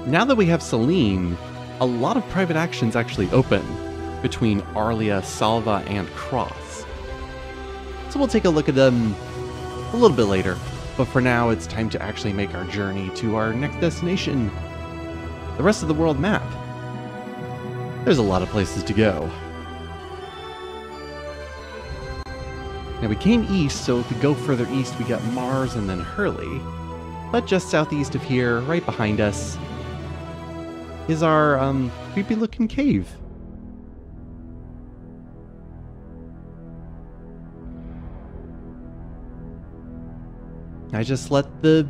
Now that we have Celine, a lot of private actions actually open between Arlia, Salva, and Cross. So we'll take a look at them a little bit later, but for now it's time to actually make our journey to our next destination, the rest of the world map. There's a lot of places to go. Now we came east, so if we go further east we got Mars and then Hurley, but just southeast of here, right behind us, is our creepy looking cave. I just let the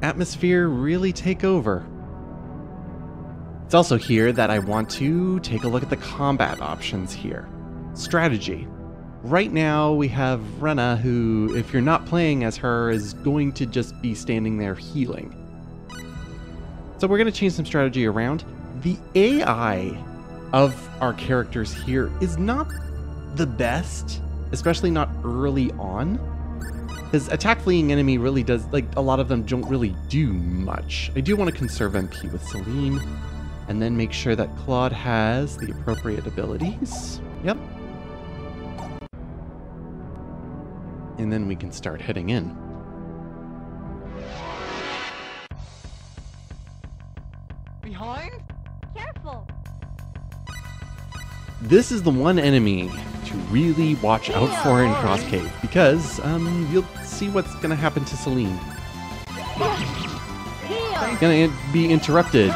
atmosphere really take over. It's also here that I want to take a look at the combat options here. Strategy. Right now we have Rena, who, if you're not playing as her, is going to just be standing there healing. So we're going to change some strategy around. The AI of our characters here is not the best, especially not early on. Because attack fleeing enemy really does, like, a lot of them don't really do much. I do want to conserve MP with Celine, and then make sure that Claude has the appropriate abilities. Yep. And then we can start heading in. Behind? Careful! This is the one enemy to really watch out for in Cross Cave, because you'll see what's going to happen to Celine. It's going to be interrupted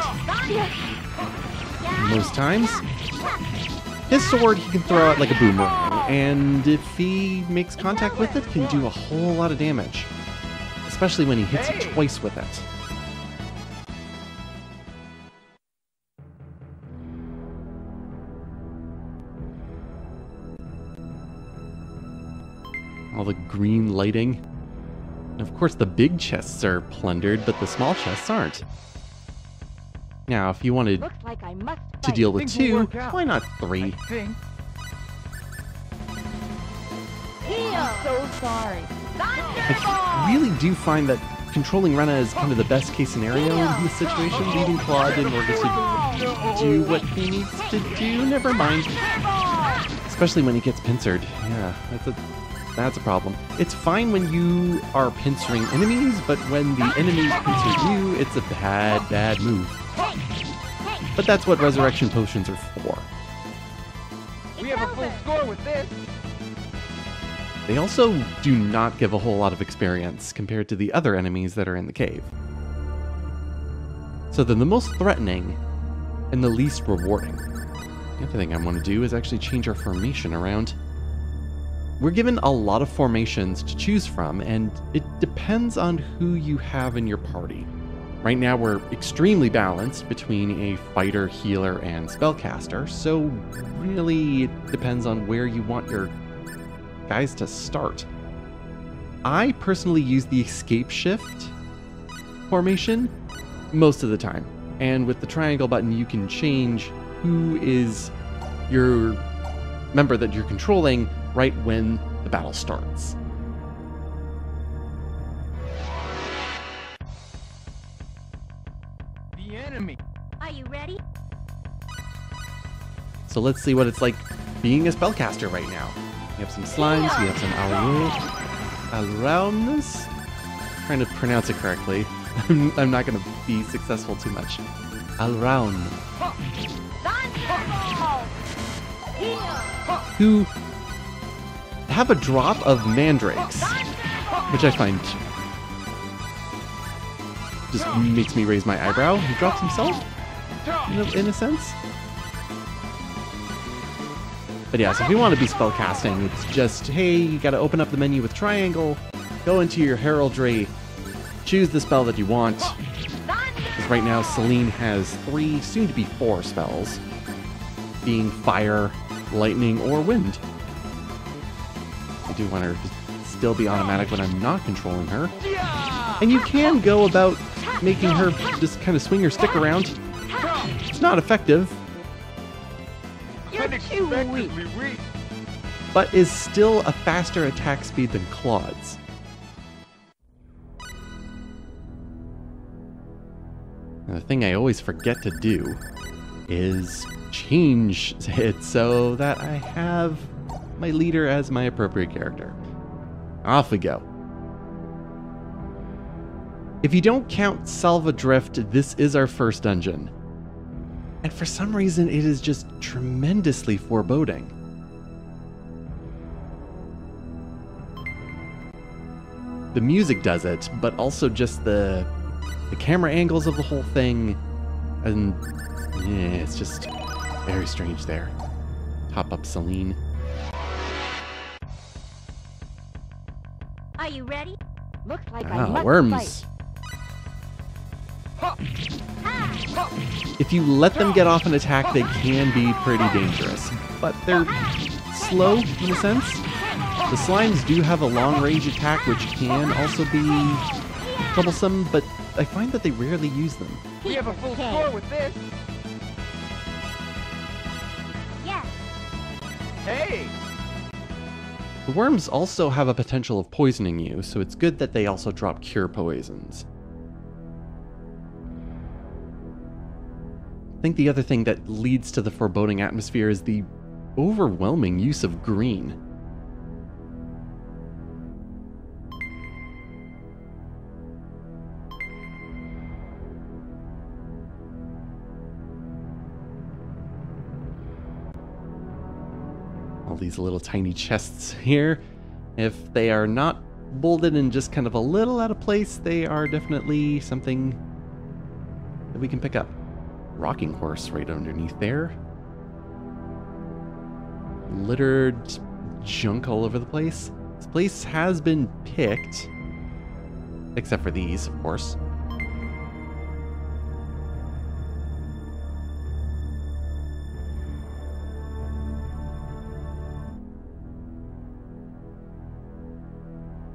most times. His sword he can throw out like a boomerang, and if he makes contact with it, can do a whole lot of damage, especially when he hits it twice with it. All the green lighting. And of course the big chests are plundered, but the small chests aren't. Now, if you wanted Like I must to deal with Things will 2, work out. why not 3? I think. I'm so sorry. I really do find that controlling Rena is kind of the best case scenario in this situation, leaving Claude in order to do what he needs to do. Never mind. Especially when he gets pincered. Yeah, that's a problem. It's fine when you are pincering enemies, but when the enemies pincer you, it's a bad move. But that's what resurrection potions are for. We have a full score with this. They also do not give a whole lot of experience compared to the other enemies that are in the cave. So they're the most threatening and the least rewarding. The other thing I want to do is actually change our formation around. We're given a lot of formations to choose from, and it depends on who you have in your party. Right now we're extremely balanced between a fighter, healer, and spellcaster, so really it depends on where you want your guys to start. I personally use the escape shift formation most of the time, and with the triangle button you can change who is your member that you're controlling right when the battle starts. The enemy. Are you ready? So let's see what it's like being a spellcaster right now. We have some slimes, we have some alraunes. Trying to pronounce it correctly. I'm not going to be successful too much. Alraun. Who have a drop of mandrakes, which I find just makes me raise my eyebrow. He drops himself, in a sense. But yeah, so if you want to be spellcasting, it's just, hey, you gotta open up the menu with triangle, go into your heraldry, choose the spell that you want. Because right now Celine has 3, soon to be 4 spells, being fire, lightning, or wind. I do want her to still be automatic when I'm not controlling her. And you can go about making her just kind of swing her stick around. It's not effective, Unexpectedly weak. but is still a faster attack speed than Claude's. And the thing I always forget to do is change it so that I have my leader as my appropriate character. Off we go. If you don't count Salva Drift, this is our first dungeon. And for some reason, it is just tremendously foreboding. The music does it, but also just the camera angles of the whole thing, and yeah, it's just very strange there. Top up Celine. Are you ready? Looks like I Ah, must worms. Ha! If you let them get off an attack, they can be pretty dangerous, but they're slow in a sense. The slimes do have a long-range attack, which can also be troublesome, but I find that they rarely use them. We have a full score with this. Yes. Hey! The worms also have a potential of poisoning you, so it's good that they also drop cure poisons. I think the other thing that leads to the foreboding atmosphere is the overwhelming use of green. All these little tiny chests here, if they are not bolted and just kind of a little out of place, they are definitely something that we can pick up. Rocking horse right underneath there. Littered junk all over the place. This place has been picked, except for these, of course.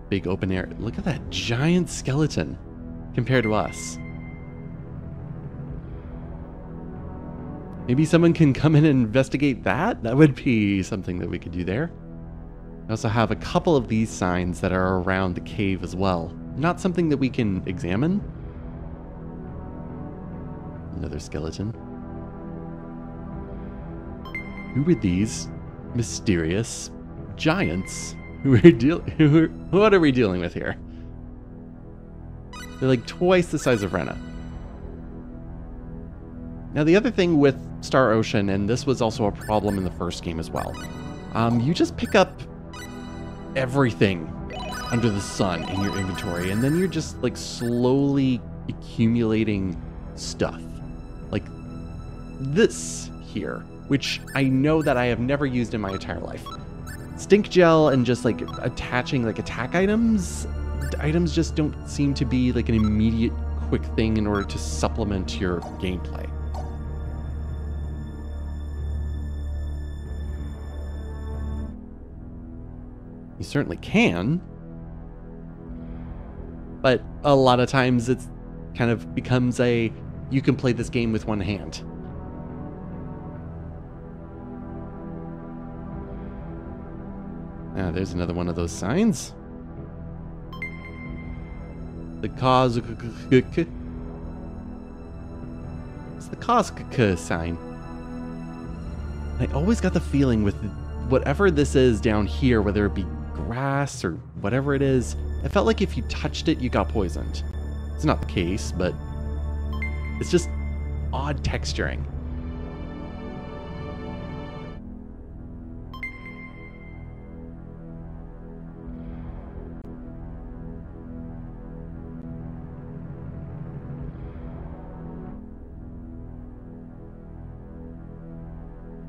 Big open air. Look at that giant skeleton compared to us. Maybe someone can come in and investigate that? That would be something that we could do there. I also have a couple of these signs that are around the cave as well. Not something that we can examine. Another skeleton. Who are these mysterious giants? What are we dealing with here? They're like twice the size of Rena. Now the other thing with Star Ocean, and this was also a problem in the first game as well, you just pick up everything under the sun in your inventory, and then you're just like slowly accumulating stuff. Like this here, which I know that I have never used in my entire life. Stink gel and just like attaching like attack items just don't seem to be like an immediate quick thing in order to supplement your gameplay. You certainly can, but a lot of times it's kind of becomes a, you can play this game with one hand. Now there's another one of those signs. The cause. It's the cause sign. I always got the feeling with whatever this is down here, whether it be grass or whatever it is, it felt like if you touched it, you got poisoned. It's not the case, but it's just odd texturing.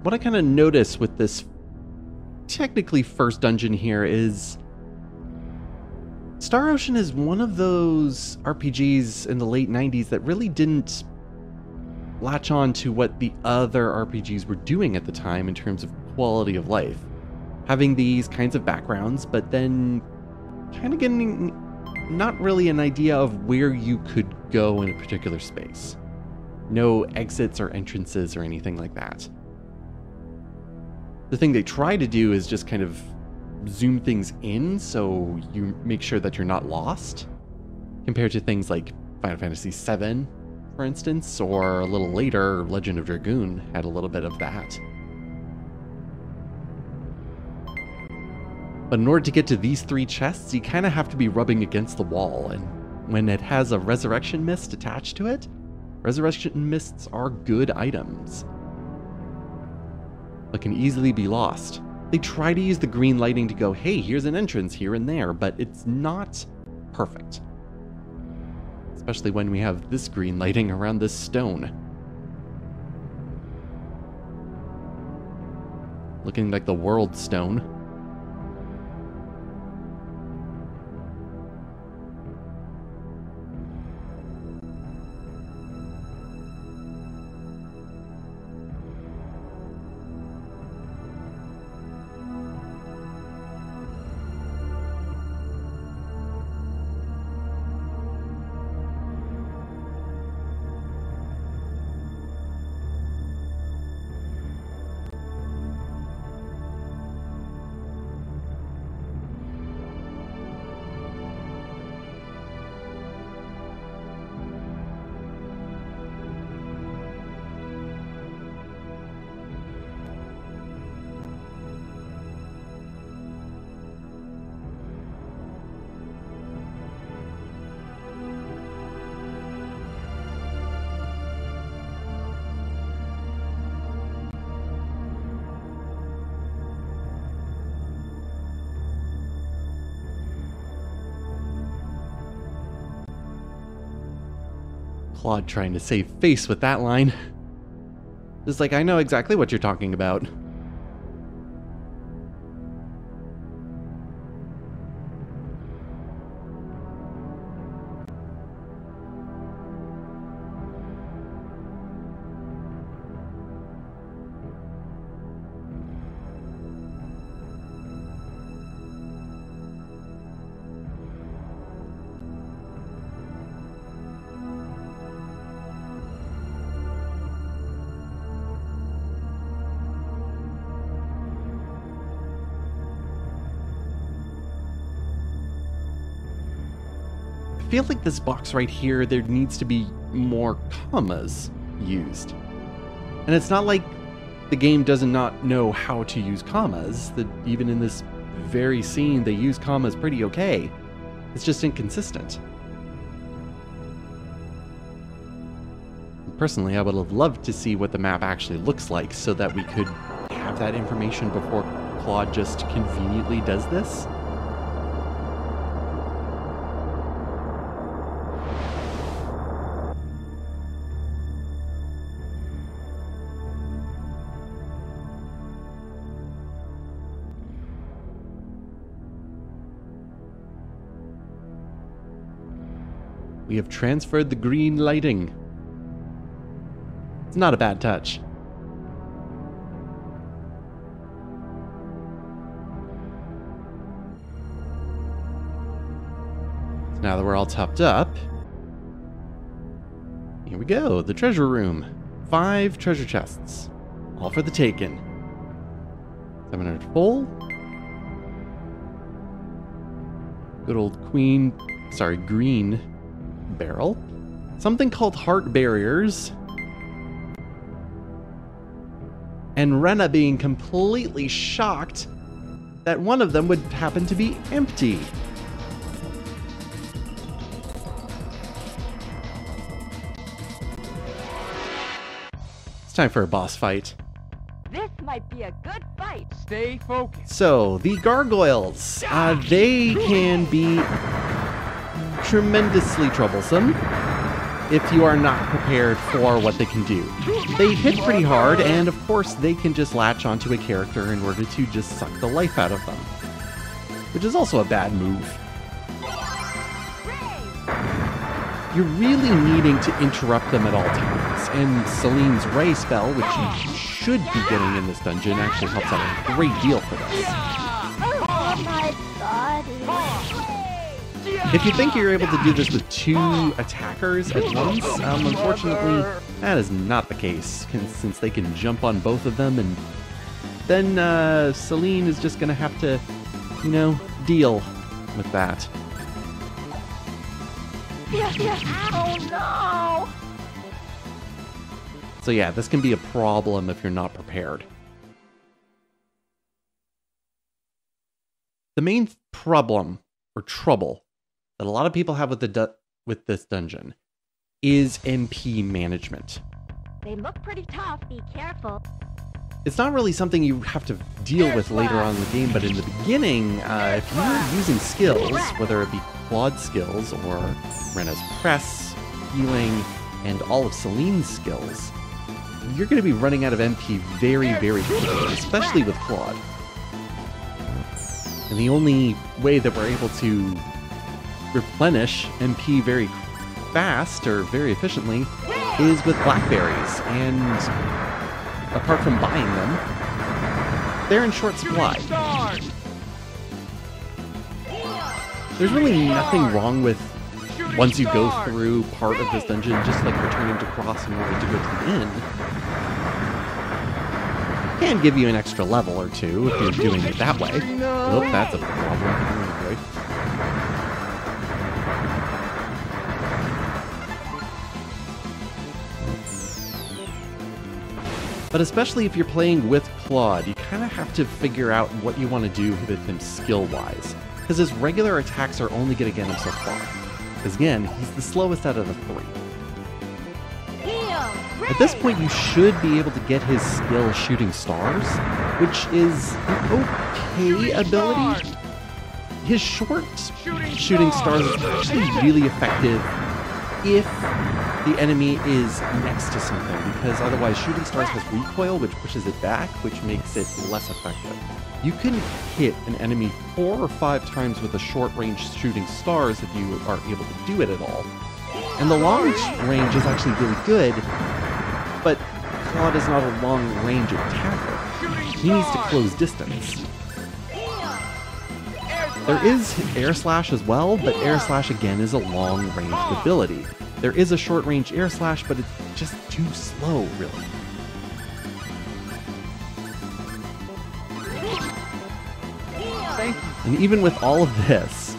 What I kind of notice with this technically first dungeon here is Star Ocean is one of those RPGs in the late 90s that really didn't latch on to what the other RPGs were doing at the time in terms of quality of life. Having these kinds of backgrounds, but then kind of getting not really an idea of where you could go in a particular space. No exits or entrances or anything like that. The thing they try to do is just kind of zoom things in so you make sure that you're not lost, compared to things like Final Fantasy VII, for instance, or a little later, Legend of Dragoon had a little bit of that. But in order to get to these 3 chests, you kind of have to be rubbing against the wall, and when it has a resurrection mist attached to it, resurrection mists are good items, but can easily be lost. They try to use the green lighting to go, hey, here's an entrance here and there, but it's not perfect. Especially when we have this green lighting around this stone. Looking like the world stone. Claude trying to save face with that line. Just like, I know exactly what you're talking about. I feel like this box right here, there needs to be more commas used. And it's not like the game does not know how to use commas. That even in this very scene, they use commas pretty okay. It's just inconsistent. Personally, I would have loved to see what the map actually looks like so that we could have that information before Claude just conveniently does this. We have transferred the green lighting. It's not a bad touch. So now that we're all topped up, here we go, the treasure room. 5 treasure chests, all for the taking. 700 full. Good old green barrel. Something called heart barriers. And Rena being completely shocked that one of them would happen to be empty. It's time for a boss fight. This might be a good fight. Stay focused. So, the gargoyles, they can be tremendously troublesome if you are not prepared for what they can do. They hit pretty hard, and of course they can just latch onto a character in order to just suck the life out of them, which is also a bad move. You're really needing to interrupt them at all times, and Celine's Ray spell, which you should be getting in this dungeon, actually helps out a great deal for this. Oh my body. If you think you're able to do this with 2 attackers at once, unfortunately, that is not the case, since they can jump on both of them, and then Celine is just going to have to, you know, deal with that. Oh no! So yeah, this can be a problem if you're not prepared. The main problem, or trouble, that a lot of people have with this dungeon is MP management. They look pretty tough. Be careful. It's not really something you have to deal with later on in the game, but in the beginning, if you're using skills, whether it be quad skills or Rena's press, healing, and all of Celine's skills, you're going to be running out of MP very, very quickly, especially with Claude. And the only way that we're able to replenish MP very fast or very efficiently is with blackberries, and apart from buying them, they're in short supply. There's really nothing wrong with, once you go through part of this dungeon, just like returning to Cross in order to go to the inn. It can give you an extra level or two if you're doing it that way. Nope, that's a problem. Oh, boy. But especially if you're playing with Claude, you kind of have to figure out what you want to do with him skill-wise. Because his regular attacks are only going to get him so far. Because again, he's the slowest out of the three. At this point, you should be able to get his skill Shooting Stars, which is an okay ability. His short Shooting Stars is actually really effective if the enemy is next to something, because otherwise Shooting Stars has recoil, which pushes it back, which makes it less effective. You can hit an enemy 4 or 5 times with a short-range Shooting Stars if you are able to do it at all. And the long range is actually really good, but Claude is not a long-range attacker. He needs to close distance. There is Air Slash as well, but Air Slash again is a long-range ability. There is a short-range Air Slash, but it's just too slow, really. And even with all of this,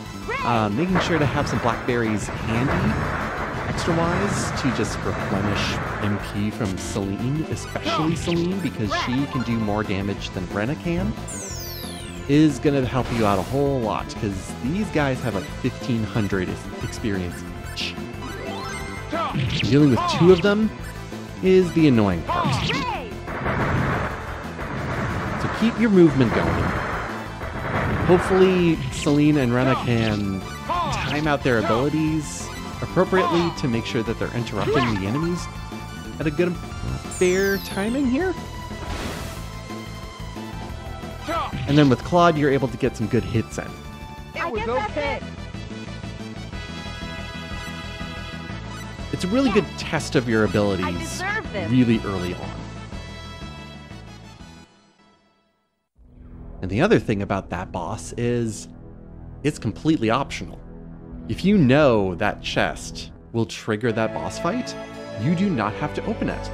making sure to have some blackberries handy, extra-wise, to just replenish MP from Celine, especially Celine, because she can do more damage than Rena can, is going to help you out a whole lot, because these guys have like 1,500 experience each. Dealing with 2 of them is the annoying part. So keep your movement going. Hopefully Celine and Rena can time out their abilities appropriately to make sure that they're interrupting the enemies at a good, fair timing here. And then with Claude, you're able to get some good hits in. It was okay. It's a really good test of your abilities really early on. And the other thing about that boss is it's completely optional. If you know that chest will trigger that boss fight, you do not have to open it.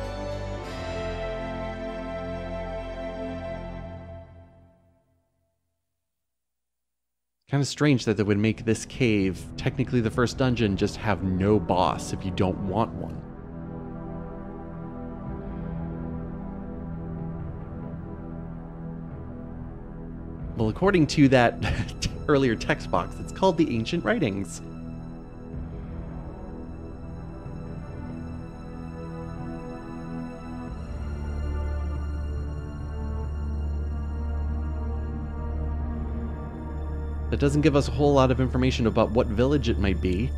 Kind of strange that they would make this cave, technically the first dungeon, just have no boss if you don't want one. Well, according to that earlier text box, it's called the Ancient Writings. That doesn't give us a whole lot of information about what village it might be.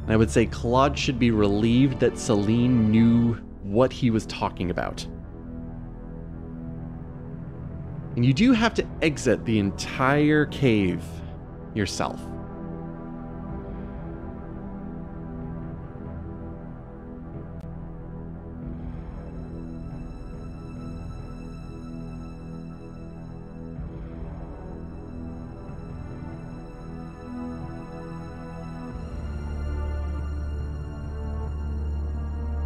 I would say Claude should be relieved that Celine knew what he was talking about. And you do have to exit the entire cave yourself.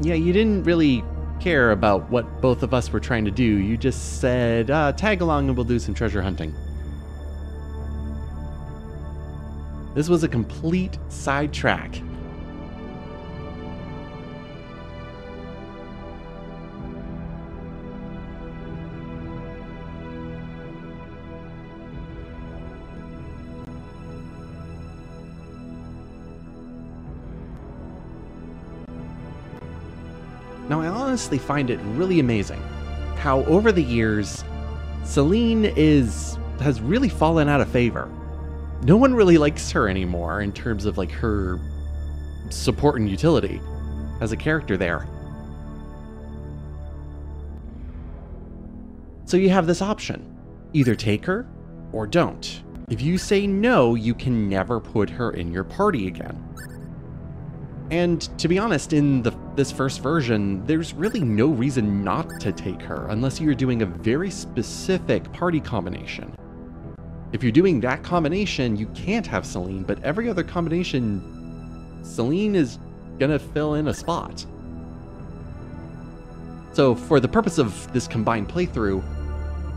Yeah, you didn't really care about what both of us were trying to do. You just said, tag along and we'll do some treasure hunting. This was a complete sidetrack. Now, I honestly find it really amazing how over the years, Celine has really fallen out of favor. No one really likes her anymore in terms of like her support and utility as a character there. So you have this option. Either take her or don't. If you say no, you can never put her in your party again. And to be honest, in this first version, there's really no reason not to take her unless you're doing a very specific party combination. If you're doing that combination, you can't have Celine, but every other combination, Celine is gonna fill in a spot. So for the purpose of this combined playthrough,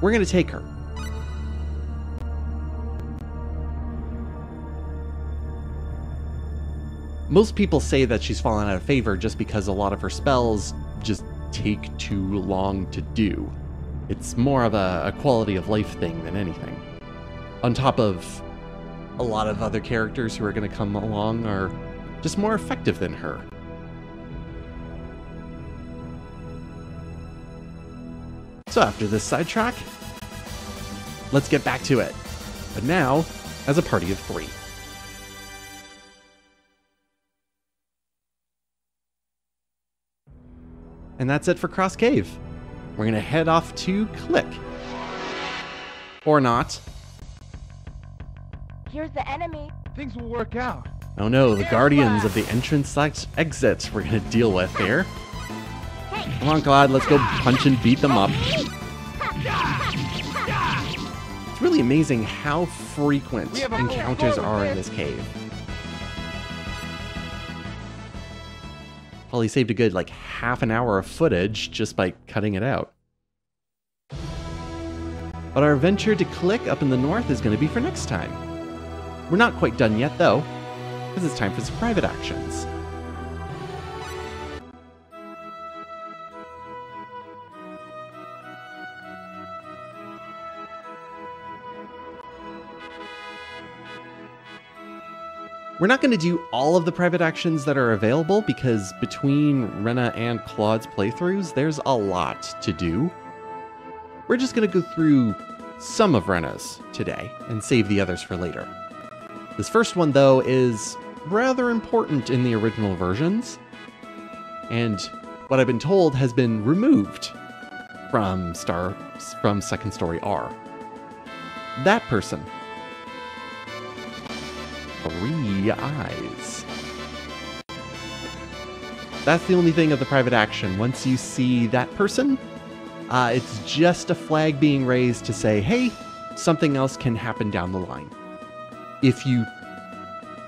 we're gonna take her. Most people say that she's fallen out of favor just because a lot of her spells just take too long to do. It's more of a quality of life thing than anything. On top of a lot of other characters who are going to come along are just more effective than her. So after this sidetrack, let's get back to it. But now, as a party of 3. And that's it for Cross Cave. We're going to head off to Click. Or not. Here's the enemy. Things will work out. Oh no, the guardians of the entrance/exit we're going to deal with here. Come on, Clyde, let's go punch and beat them up. It's really amazing how frequent encounters are in this cave. Probably saved a good like half an hour of footage just by cutting it out. But our venture to Click up in the north is going to be for next time. We're not quite done yet though, because it's time for some private actions. We're not going to do all of the private actions that are available because between Rena and Claude's playthroughs, there's a lot to do. We're just going to go through some of Rena's today and save the others for later. This first one, though, is rather important in the original versions, and what I've been told has been removed from Second Story R. That person. 3 eyes. That's the only thing of the private action. Once you see that person, it's just a flag being raised to say, hey, something else can happen down the line. If you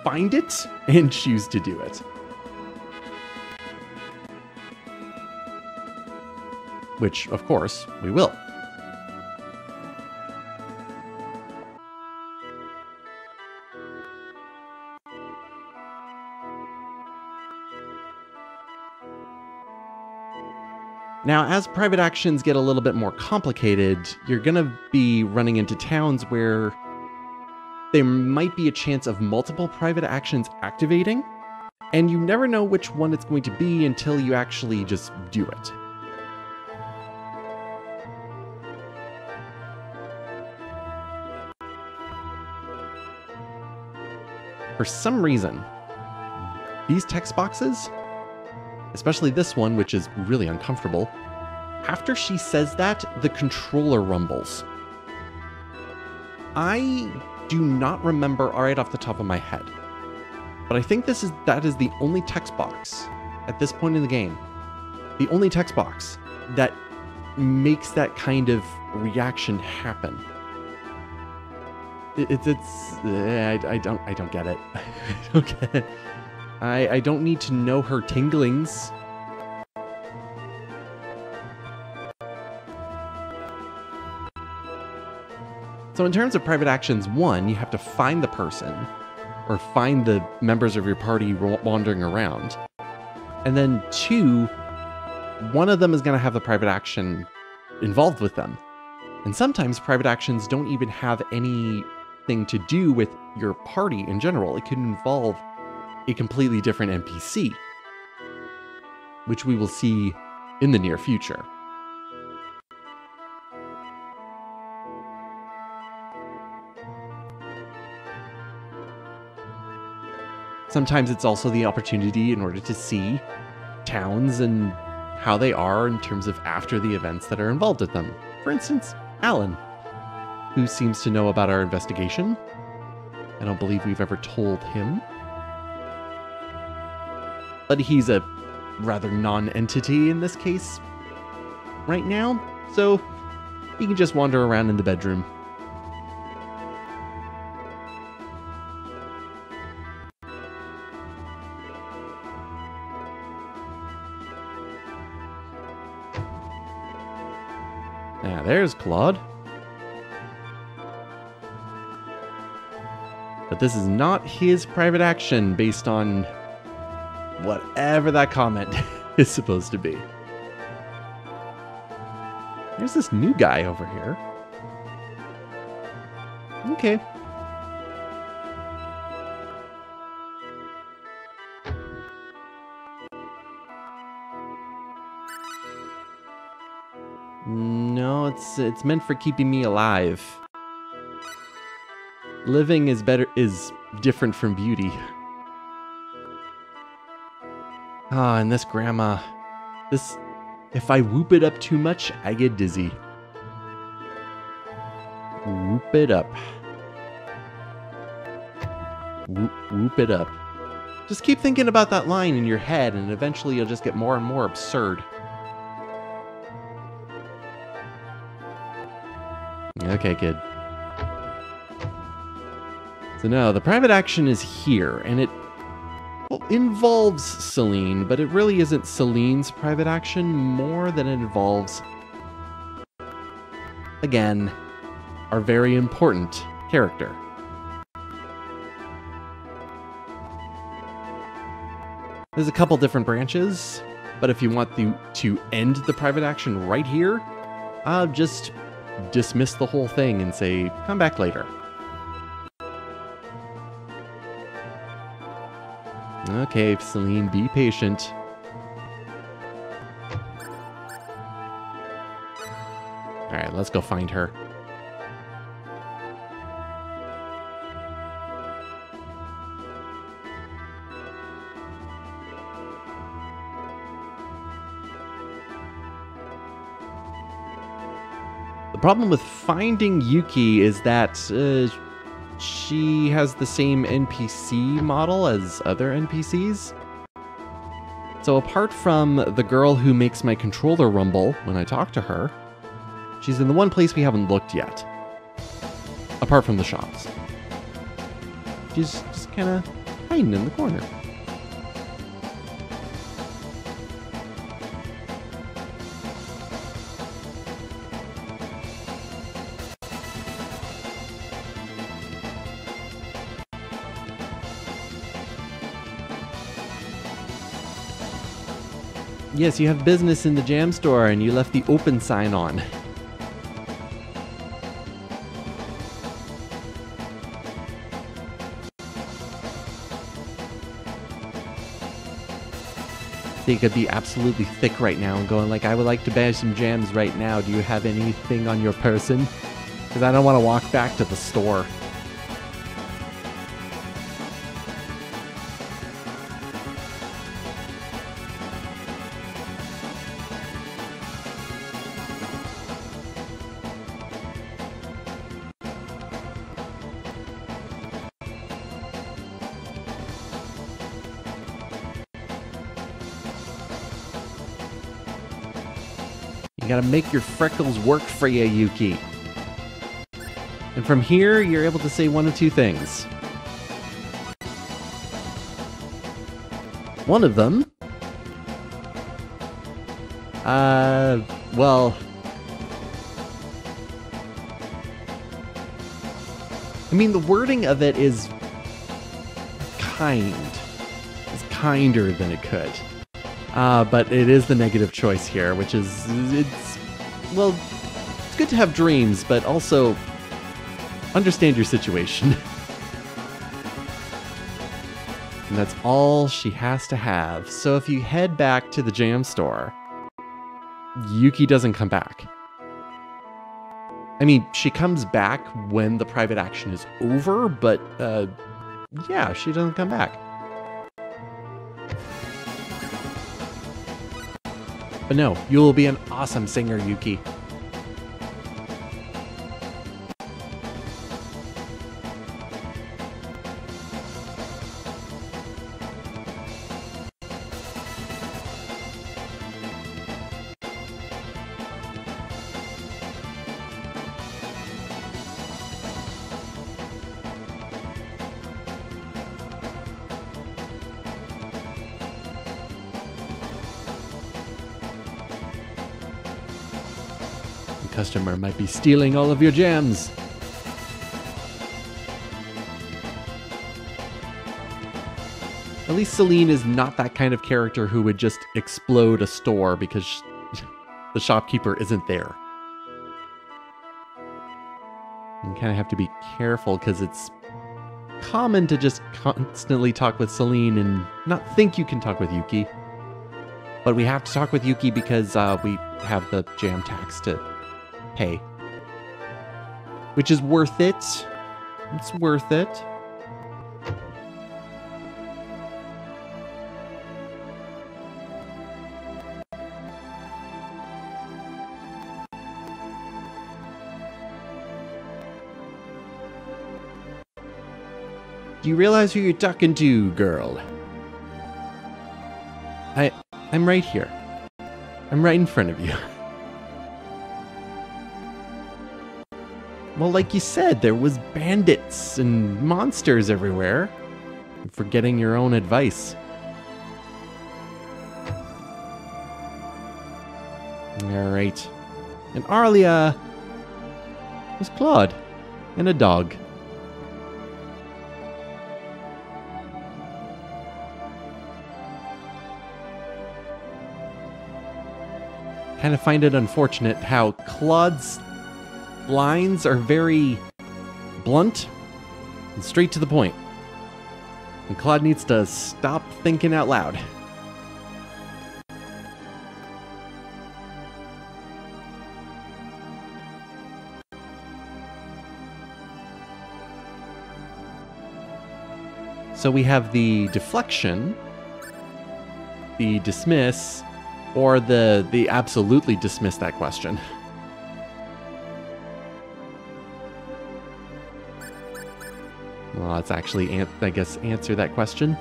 find it and choose to do it. Which, of course, we will. Now, as private actions get a little bit more complicated, you're going to be running into towns where there might be a chance of multiple private actions activating, and you never know which one it's going to be until you actually just do it. For some reason, these text boxes, especially this one, which is really uncomfortable, after she says that, the controller rumbles. I do not remember right off the top of my head, but I think that is the only text box at this point in the game, the only text box that makes that kind of reaction happen. I don't get it. I don't get it. I don't need to know her tinglings. So in terms of private actions, 1, you have to find the person, or find the members of your party wandering around. And then 2, one of them is going to have the private action involved with them. And sometimes private actions don't even have anything to do with your party in general. It could involve a completely different NPC, which we will see in the near future. Sometimes it's also the opportunity in order to see towns and how they are in terms of after the events that are involved with them. For instance, Alan, who seems to know about our investigation. I don't believe we've ever told him. But he's a rather non-entity in this case right now, so he can just wander around in the bedroom. Ah, there's Claude. But this is not his private action based on whatever that comment is supposed to be. There's this new guy over here. Okay. No, it's meant for keeping me alive. Living is different from beauty. Ah, and this grandma. If I whoop it up too much, I get dizzy. Whoop it up. Whoop it up. Just keep thinking about that line in your head, and eventually you'll just get more and more absurd. Okay, kid. So no, the private action is here, and it involves Celine, but it really isn't Celine's private action more than it involves, again, our very important character. There's a couple different branches, but if you want to end the private action right here, just dismiss the whole thing and say, come back later. Okay, Celine, be patient. Alright, let's go find her. The problem with finding Yuki is that she has the same NPC model as other NPCs. So apart from the girl who makes my controller rumble when I talk to her, she's in the one place we haven't looked yet. Apart from the shops. She's just kind of hiding in the corner. Yes, you have business in the jam store and you left the open sign on. They could be absolutely thick right now and going like, I would like to buy some jams right now. Do you have anything on your person? Because I don't want to walk back to the store. You gotta make your freckles work for you, Yuki. And from here, you're able to say one of two things. One of them... well... I mean, the wording of it is... kind. It's kinder than it could. But it is the negative choice here, which is, well, it's good to have dreams, but also understand your situation. And that's all she has to have. So if you head back to the jam store, Yuki doesn't come back. I mean, she comes back when the private action is over, but, yeah, she doesn't come back. But no, you will be an awesome singer, Yuki. Customer might be stealing all of your gems. At least Celine is not that kind of character who would just explode a store because the shopkeeper isn't there. You kind of have to be careful because it's common to just constantly talk with Celine and not think you can talk with Yuki. But we have to talk with Yuki because we have the jam tax to pay. Which is worth it. It's worth it. Do you realize who you're talking to, girl? I'm right here. I'm right in front of you. Well, like you said, there was bandits and monsters everywhere. You're forgetting your own advice. Alright. And Arlia was Claude and a dog. Kind of find it unfortunate how Claude's lines are very blunt and straight to the point. And Claude needs to stop thinking out loud. So we have the deflection, the dismiss, or the absolutely dismiss that question. Well, let's actually, I guess, answer that question.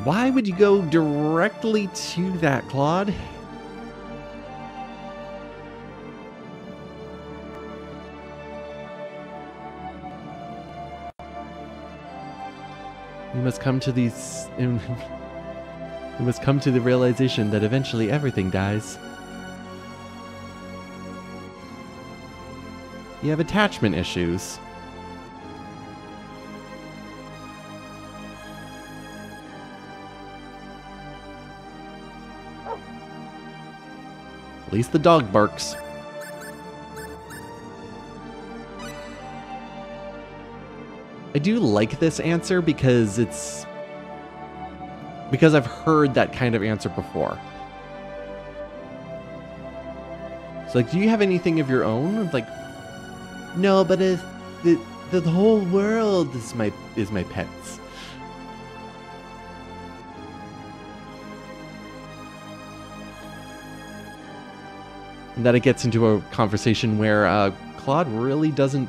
Why would you go directly to that, Claude? You must come to these... You must come to the realization that eventually everything dies. You have attachment issues. At least the dog barks. I do like this answer because I've heard that kind of answer before. It's like, do you have anything of your own? I'm like, no, but the whole world is my pets. And that it gets into a conversation where Claude really doesn't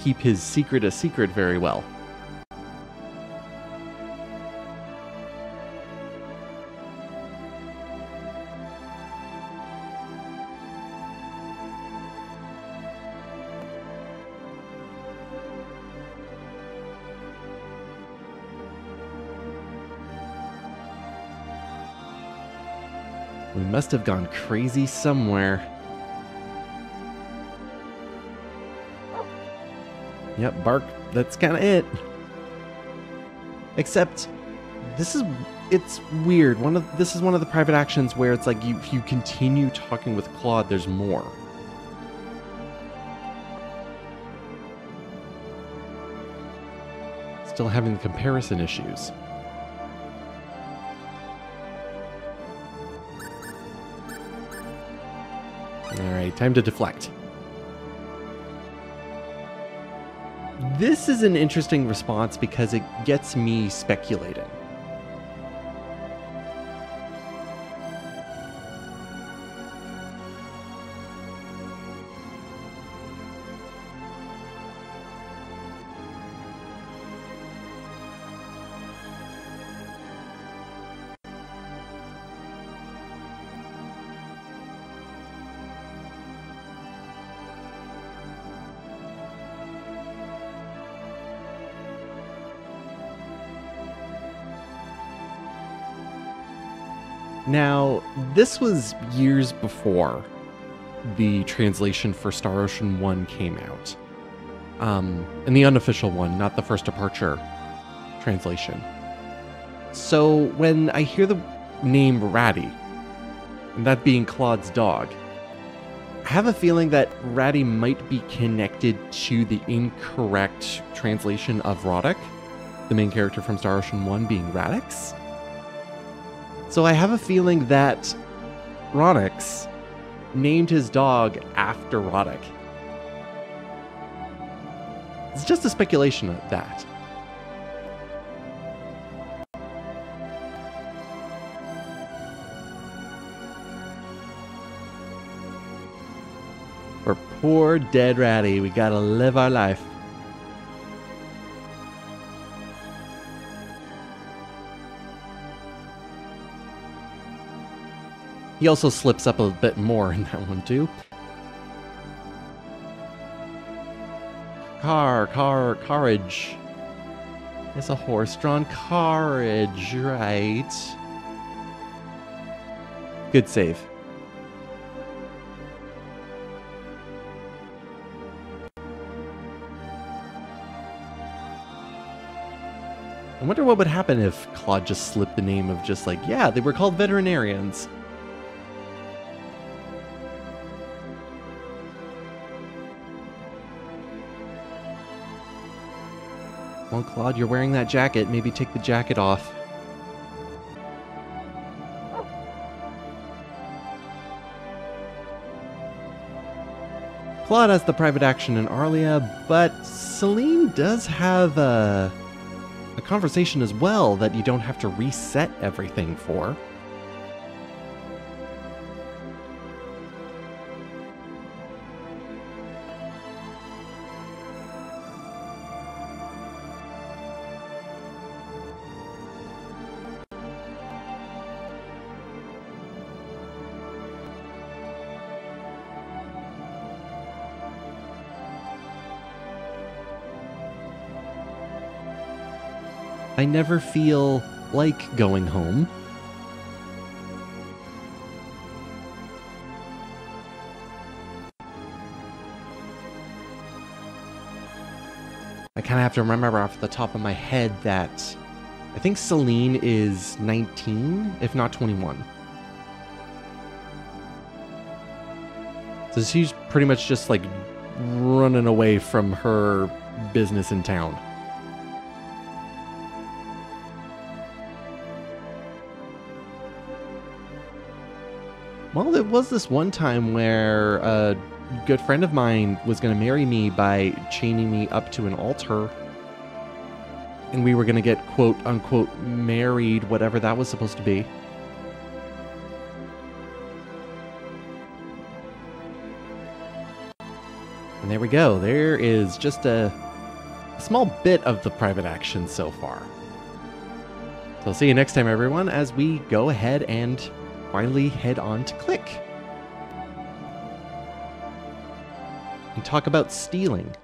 keep his secret a secret very well. We must have gone crazy somewhere. Yep, bark, that's kind of it. Except, It's weird. This is one of the private actions where it's like if you continue talking with Claude, there's more. Still having the comparison issues. Alright, time to deflect. This is an interesting response because it gets me speculating. Now, this was years before the translation for Star Ocean 1 came out. And the unofficial one, not the First Departure translation. So when I hear the name Ratty, and that being Claude's dog, I have a feeling that Ratty might be connected to the incorrect translation of Roddick, the main character from Star Ocean 1 being Radix. So I have a feeling that Ronix named his dog after Roddick. It's just a speculation of that. For poor dead Ratty, we gotta live our life. He also slips up a bit more in that one, too. Courage. It's a horse-drawn carriage, right? Good save. I wonder what would happen if Claude just slipped the name of just like, yeah, they were called veterinarians. Well, Claude, you're wearing that jacket. Maybe take the jacket off. Claude has the private action in Arlia, but Celine does have a conversation as well that you don't have to reset everything for. I never feel like going home. I kind of have to remember off the top of my head that I think Celine is 19, if not 21. So she's pretty much just like running away from her business in town. Well, it was this one time where a good friend of mine was going to marry me by chaining me up to an altar. And we were going to get quote-unquote married, whatever that was supposed to be. And there we go. There is just a small bit of the private action so far. So I'll see you next time, everyone, as we go ahead and finally head on to Click and talk about stealing.